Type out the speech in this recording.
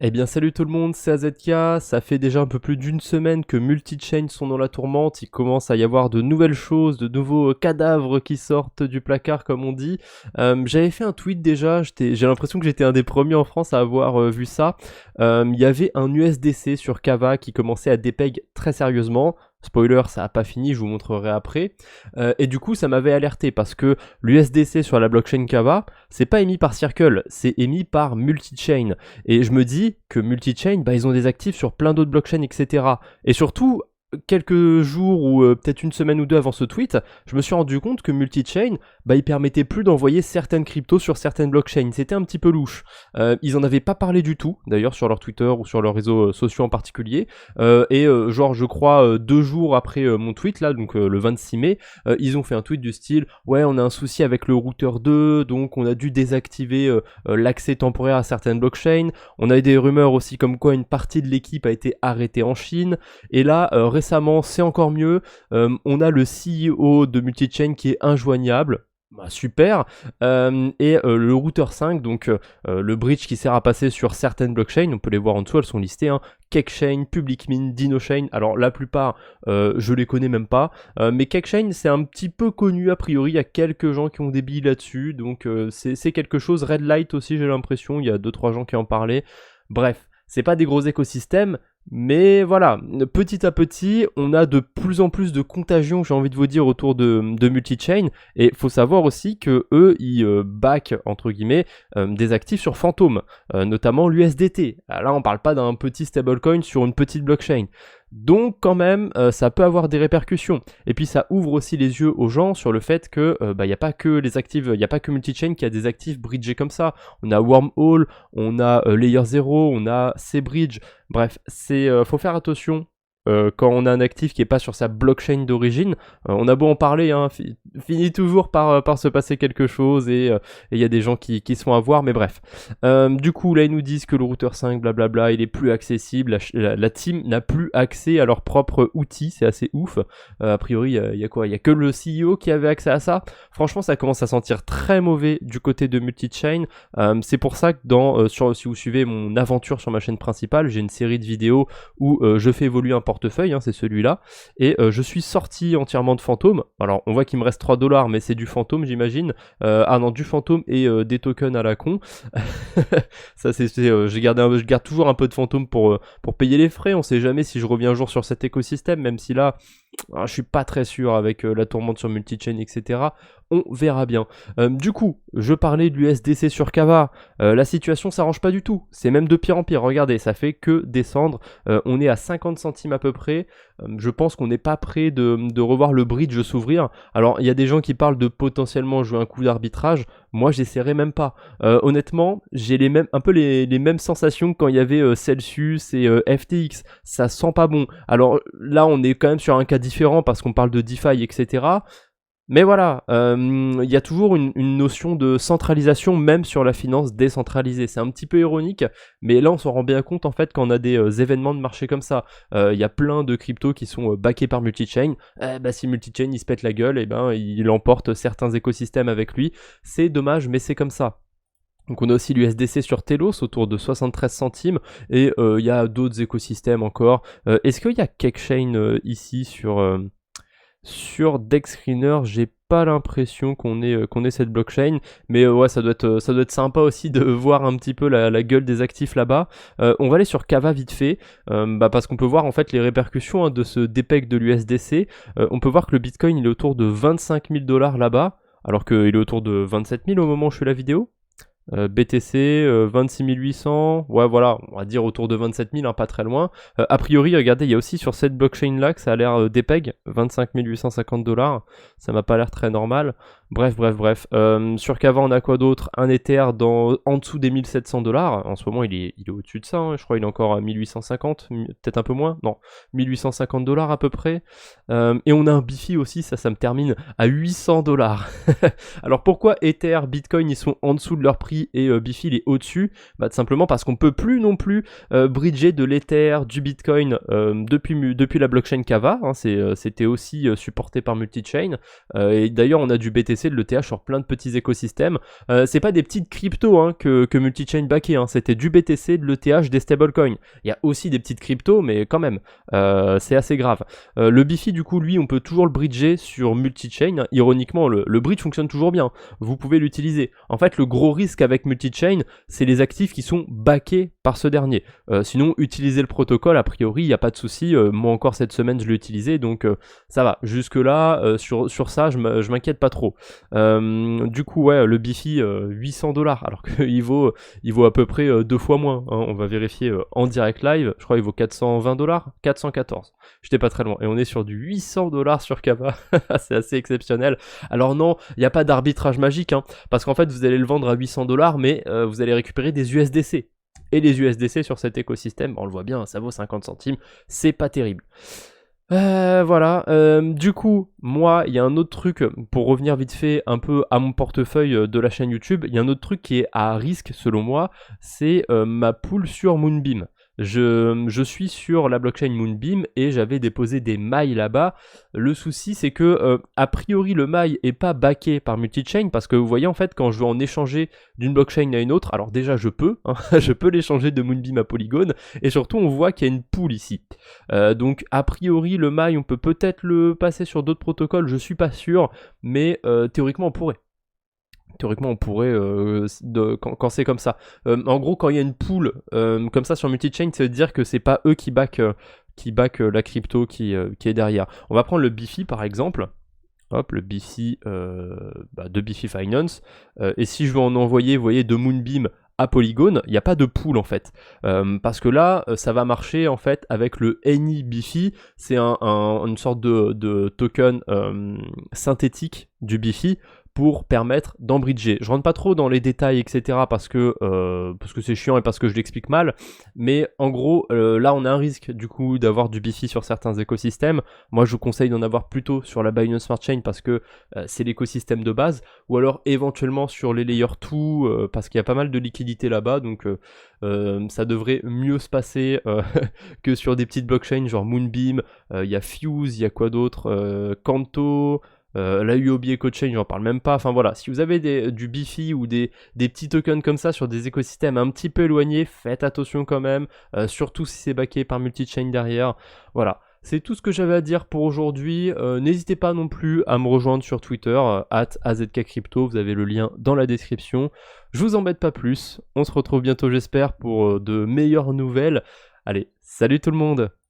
Eh bien salut tout le monde, c'est AZK, ça fait déjà un peu plus d'une semaine que Multichain sont dans la tourmente, il commence à y avoir de nouvelles choses, de nouveaux cadavres qui sortent du placard comme on dit. J'avais fait un tweet déjà, j'ai l'impression que j'étais un des premiers en France à avoir vu ça. Il y avait un USDC sur Kava qui commençait à dépeg très sérieusement. Spoiler, ça a pas fini, je vous montrerai après. Et du coup, ça m'avait alerté parce que l'USDC sur la blockchain Kava, c'est pas émis par Circle, c'est émis par Multichain. Et je me dis que Multichain, bah, ils ont des actifs sur plein d'autres blockchains, etc. Et surtout, quelques jours ou peut-être une semaine ou deux avant ce tweet, je me suis rendu compte que Multichain, bah, il permettait plus d'envoyer certaines cryptos sur certaines blockchains. C'était un petit peu louche. Ils en avaient pas parlé du tout, d'ailleurs, sur leur Twitter ou sur leurs réseaux sociaux en particulier. Genre, je crois, 2 jours après mon tweet, là, donc le 26 mai, ils ont fait un tweet du style « Ouais, on a un souci avec le routeur 2, donc on a dû désactiver l'accès temporaire à certaines blockchains. On a eu des rumeurs aussi comme quoi une partie de l'équipe a été arrêtée en Chine. Et là, récemment, c'est encore mieux. On a le CEO de Multichain qui est injoignable. Bah, super. Le routeur 5, donc le bridge qui sert à passer sur certaines blockchains, on peut les voir en dessous, elles sont listées, hein. Cakechain, PublicMint, DinoChain, alors la plupart je les connais même pas, mais Cakechain c'est un petit peu connu a priori, il y a quelques gens qui ont des billes là-dessus, donc c'est quelque chose. Redlight aussi j'ai l'impression, il y a 2-3 gens qui en parlaient. Bref, c'est pas des gros écosystèmes, mais voilà, petit à petit, on a de plus en plus de contagion, j'ai envie de vous dire, autour de Multichain. Et faut savoir aussi que eux, ils back entre guillemets des actifs sur Phantom, notamment l'USDT. Là, on parle pas d'un petit stablecoin sur une petite blockchain. Donc quand même, ça peut avoir des répercussions. Et puis ça ouvre aussi les yeux aux gens sur le fait que y a pas que les actifs, il y a pas que Multichain qui a des actifs bridgés comme ça. On a Wormhole, on a Layer 0, on a C-Bridge. Bref, faut faire attention. Quand on a un actif qui est pas sur sa blockchain d'origine, on a beau en parler, hein, finit toujours par se passer quelque chose et il y a des gens qui se font avoir, mais bref. Du coup, là, ils nous disent que le routeur 5, blablabla, il est plus accessible, la team n'a plus accès à leur propre outil, c'est assez ouf. A priori, il y a quoi? Il y a que le CEO qui avait accès à ça. Franchement, ça commence à sentir très mauvais du côté de Multichain. C'est pour ça que si vous suivez mon aventure sur ma chaîne principale, j'ai une série de vidéos où je fais évoluer un portefeuille, hein, c'est celui-là, et je suis sorti entièrement de Phantom. Alors on voit qu'il me reste 3$, mais c'est du Phantom j'imagine. Non, du Phantom et des tokens à la con. Ça je garde toujours un peu de Phantom pour payer les frais. On sait jamais si je reviens un jour sur cet écosystème, même si là je suis pas très sûr avec la tourmente sur Multichain, etc. On verra bien. Du coup, je parlais de l'USDC sur Kava. La situation s'arrange pas du tout. C'est même de pire en pire. Regardez, ça fait que descendre. On est à 50 centimes à peu près. Je pense qu'on n'est pas prêt de revoir le bridge s'ouvrir. Alors, il y a des gens qui parlent de potentiellement jouer un coup d'arbitrage. Moi, j'essaierai même pas. Honnêtement, j'ai un peu les mêmes sensations que quand il y avait Celsius et FTX. Ça sent pas bon. Alors là, on est quand même sur un cas différent parce qu'on parle de DeFi, etc. Mais voilà, il y a toujours une notion de centralisation même sur la finance décentralisée. C'est un petit peu ironique, mais là on s'en rend bien compte en fait quand on a des événements de marché comme ça. Il y a plein de cryptos qui sont backés par Multichain. Si Multichain il se pète la gueule, il emporte certains écosystèmes avec lui. C'est dommage, mais c'est comme ça. Donc on a aussi l'USDC sur Telos autour de 73 centimes et il y a d'autres écosystèmes encore. Est-ce qu'il y a Cakechain ici sur DexScreener? J'ai pas l'impression qu'on ait cette blockchain, mais ouais, ça doit être sympa aussi de voir un petit peu la gueule des actifs là-bas. On va aller sur Kava vite fait, parce qu'on peut voir en fait les répercussions, hein, de ce dépeg de l'USDC. On peut voir que le Bitcoin il est autour de 25 000$ là-bas, alors qu'il est autour de 27 000 au moment où je fais la vidéo. BTC 26 800, ouais voilà, on va dire autour de 27 000, hein, pas très loin. A priori, regardez, il y a aussi sur cette blockchain là que ça a l'air dépeg, 25 850$, ça m'a pas l'air très normal. Bref. Sur Kava, on a quoi d'autre? Un Ether en dessous des 1700$. En ce moment, il est au-dessus de ça, hein. Je crois qu'il est encore à 1850, peut-être un peu moins. Non, 1850$ à peu près. Et on a un Bifi aussi, ça me termine à 800$. Alors pourquoi Ether, Bitcoin, ils sont en dessous de leur prix et Bifi, il est au-dessus? Tout simplement parce qu'on peut plus non plus bridger de l'Ether, du Bitcoin depuis la blockchain Kava, hein. C'était aussi supporté par Multichain. Et d'ailleurs, on a du BTC BTC, de l'ETH sur plein de petits écosystèmes. C'est pas des petites cryptos hein, que Multichain backait, hein. C'était du BTC, de l'ETH, des stablecoins. Il y a aussi des petites cryptos, mais quand même, c'est assez grave. Le Bifi, du coup, lui, on peut toujours le bridger sur Multichain. Hein. Ironiquement, le bridge fonctionne toujours bien. Vous pouvez l'utiliser. En fait, le gros risque avec Multichain, c'est les actifs qui sont backés par ce dernier. Sinon, utiliser le protocole, a priori, il n'y a pas de souci. Moi encore cette semaine, je l'ai utilisé, donc ça va. Jusque-là, sur ça, je m'inquiète pas trop. Du coup, ouais, le Bifi, 800 $, alors qu'il vaut à peu près 2 fois moins. Hein. On va vérifier en direct live. Je crois qu'il vaut 420 $, 414. J'étais pas très loin. Et on est sur du 800 $ sur Kava. C'est assez exceptionnel. Alors non, il n'y a pas d'arbitrage magique, hein, parce qu'en fait, vous allez le vendre à 800 $, mais vous allez récupérer des USDC. Et les USDC sur cet écosystème, on le voit bien, ça vaut 50 centimes, c'est pas terrible. Voilà, du coup, moi, il y a un autre truc, pour revenir vite fait un peu à mon portefeuille de la chaîne YouTube, il y a un autre truc qui est à risque selon moi, c'est ma pool sur Moonbeam. Je suis sur la blockchain Moonbeam et j'avais déposé des mailles là-bas. Le souci, c'est que, a priori, le mail est pas backé par Multichain parce que vous voyez, en fait, quand je veux en échanger d'une blockchain à une autre, alors déjà, je peux, hein, je peux l'échanger de Moonbeam à Polygon et surtout, on voit qu'il y a une pool ici. Donc, a priori, le mail, on peut peut-être le passer sur d'autres protocoles, je suis pas sûr, mais théoriquement, on pourrait. Théoriquement, on pourrait, quand c'est comme ça. En gros, quand il y a une pool comme ça sur Multichain, ça veut dire que c'est pas eux qui back la crypto qui est derrière. On va prendre le Bifi par exemple. Hop, le Bifi de Bifi Finance. Et si je veux en envoyer, vous voyez, de Moonbeam à Polygon, il n'y a pas de pool en fait. Parce que là, ça va marcher en fait avec le Any Bifi. C'est une sorte de token synthétique du Bifi pour permettre d'embridger. Je rentre pas trop dans les détails, etc. parce que c'est chiant et parce que je l'explique mal. Mais en gros, là, on a un risque du coup d'avoir du Bifi sur certains écosystèmes. Moi, je vous conseille d'en avoir plutôt sur la Binance Smart Chain parce que c'est l'écosystème de base. Ou alors éventuellement sur les Layer 2 parce qu'il y a pas mal de liquidités là-bas. Donc ça devrait mieux se passer que sur des petites blockchains genre Moonbeam. Il y a Fuse, il y a quoi d'autre, Kanto. La UOB EcoChain, j'en parle même pas. Enfin voilà, si vous avez du Bifi ou des petits tokens comme ça sur des écosystèmes un petit peu éloignés, faites attention quand même, surtout si c'est backé par Multichain derrière. Voilà, c'est tout ce que j'avais à dire pour aujourd'hui. N'hésitez pas non plus à me rejoindre sur Twitter, @azkcrypto, vous avez le lien dans la description. Je vous embête pas plus, on se retrouve bientôt j'espère pour de meilleures nouvelles. Allez, salut tout le monde!